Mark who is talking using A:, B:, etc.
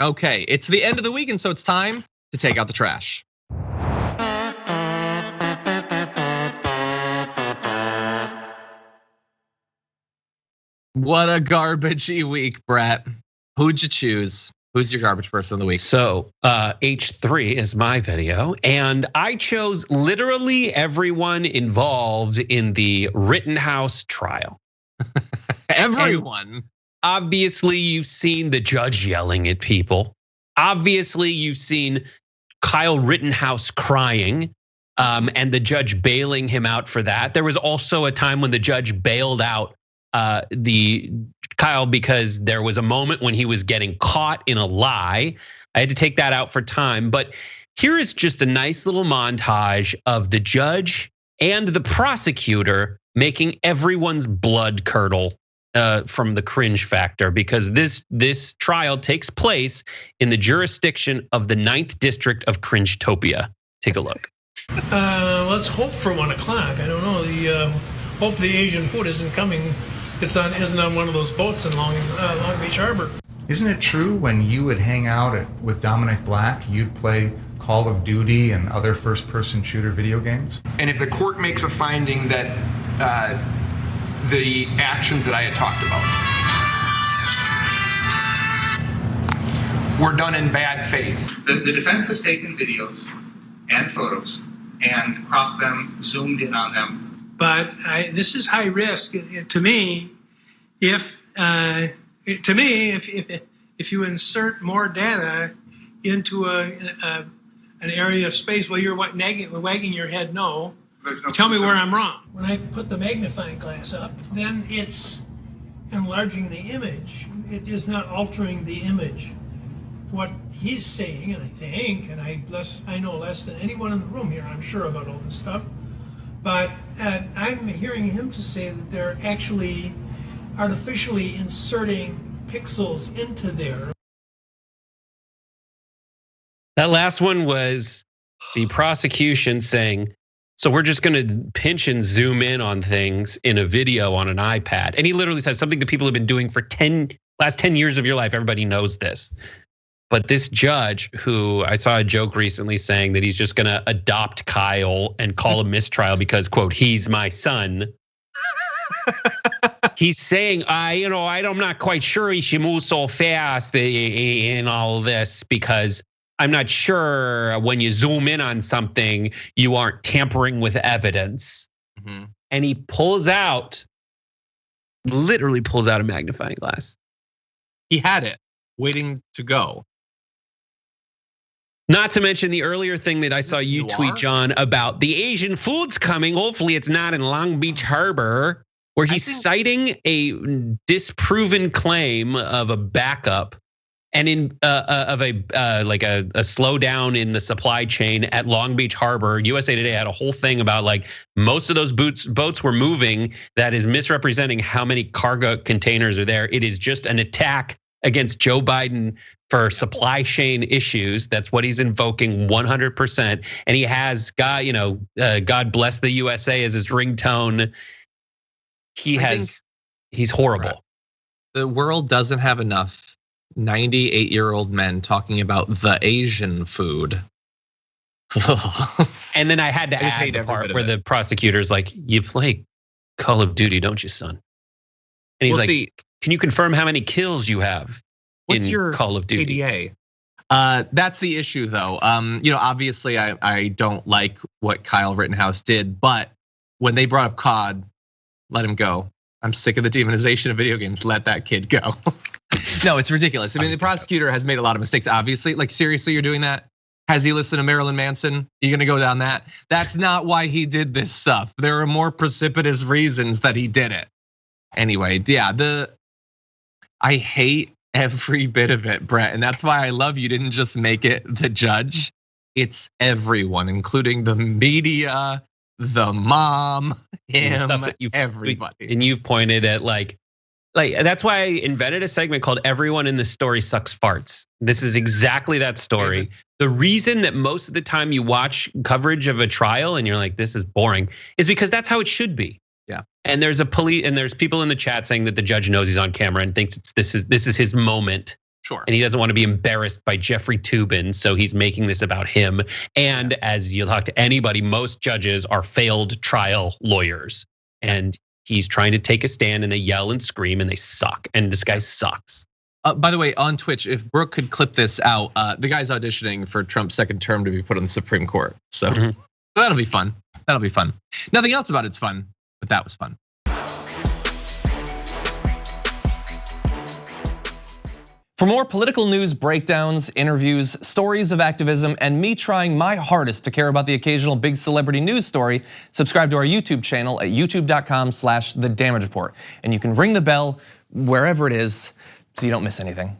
A: Okay, it's the end of the week, and so it's time to take out the trash. What a garbagey week, Brett. Who'd you choose? Who's your garbage person of the week?
B: So H3 is my video, and I chose literally everyone involved in the Rittenhouse trial.
A: Everyone.
B: And obviously, you've seen the judge yelling at people. Obviously, you've seen Kyle Rittenhouse crying, and the judge bailing him out for that. There was also a time when the judge bailed out the Kyle because there was a moment when he was getting caught in a lie. I had to take that out for time, but here is just a nice little montage of the judge and the prosecutor making everyone's blood curdle from the cringe factor, because this trial takes place in the jurisdiction of the 9th District of Cringetopia. Take a look.
C: Let's hope for 1 o'clock. I don't know. Hope the Asian food isn't coming. Isn't on one of those boats in Long Beach Harbor.
D: Isn't it true when you would hang out with Dominic Black, you'd play Call of Duty and other first-person shooter video games?
E: And if the court makes a finding that the actions that I had talked about were done in bad faith.
F: The defense has taken videos and photos and cropped them, zoomed in on them.
C: But this is high risk to me. If you insert more data into an area of space where you're wagging your head no, tell me where I'm wrong. When I put the magnifying glass up, then it's enlarging the image. It is not altering the image. What he's saying, and I think, and I know less than anyone in the room here, I'm sure about all this stuff. But I'm hearing him to say that they're actually artificially inserting pixels into there.
B: That last one was the prosecution saying, so we're just gonna pinch and zoom in on things in a video on an iPad. And he literally says something that people have been doing for last 10 years of your life. Everybody knows this. But this judge, who I saw a joke recently saying that he's just gonna adopt Kyle and call a mistrial because, quote, he's my son. He's saying, I'm not quite sure he should move so fast in all this, because I'm not sure when you zoom in on something, you aren't tampering with evidence. Mm-hmm. And he literally pulls out a magnifying glass.
A: He had it waiting to go.
B: Not to mention the earlier thing that I saw you tweet, John, about the Asian food's coming. Hopefully it's not in Long Beach Harbor, where he's citing a disproven claim of a backup and of a slowdown in the supply chain at Long Beach Harbor. USA Today had a whole thing about most of those boats were moving. That is misrepresenting how many cargo containers are there. It is just an attack against Joe Biden for supply chain issues. That's what he's invoking 100%. And he has God bless the USA as his ringtone. He's horrible.
A: The world doesn't have enough 98-year-old men talking about the Asian food.
B: And then I had to add the part where the prosecutor's like, you play Call of Duty, don't you, son? And he's can you confirm how many kills you have in your Call of Duty?
A: ADA? That's the issue, though. Obviously, I don't like what Kyle Rittenhouse did, but when they brought up COD, let him go. I'm sick of the demonization of video games. Let that kid go. No, it's ridiculous. I mean, the prosecutor has made a lot of mistakes. Obviously, seriously, you're doing that? Has he listened to Marilyn Manson? You're gonna go down that? That's not why he did this stuff. There are more precipitous reasons that he did it. Anyway, yeah, I hate every bit of it, Brett. And that's why I love you didn't just make it the judge. It's everyone, including the media, the mom, him, stuff that everybody.
B: And you've pointed at that's why I invented a segment called Everyone in this Story Sucks Farts. This is exactly that story. The reason that most of the time you watch coverage of a trial and you're like, this is boring, is because that's how it should be.
A: Yeah.
B: And there's people in the chat saying that the judge knows he's on camera and thinks this is his moment
A: Sure.
B: And he doesn't want to be embarrassed by Jeffrey Toobin, so he's making this about him. And as you talk to anybody, most judges are failed trial lawyers. And he's trying to take a stand, and they yell and scream, and they suck. And this guy sucks.
A: By the way, on Twitch, if Brooke could clip this out, the guy's auditioning for Trump's second term to be put on the Supreme Court. So that'll be fun. That'll be fun. Nothing else about it's fun, but that was fun.
G: For more political news, breakdowns, interviews, stories of activism, and me trying my hardest to care about the occasional big celebrity news story, subscribe to our YouTube channel at youtube.com/The Damage Report. And you can ring the bell wherever it is so you don't miss anything.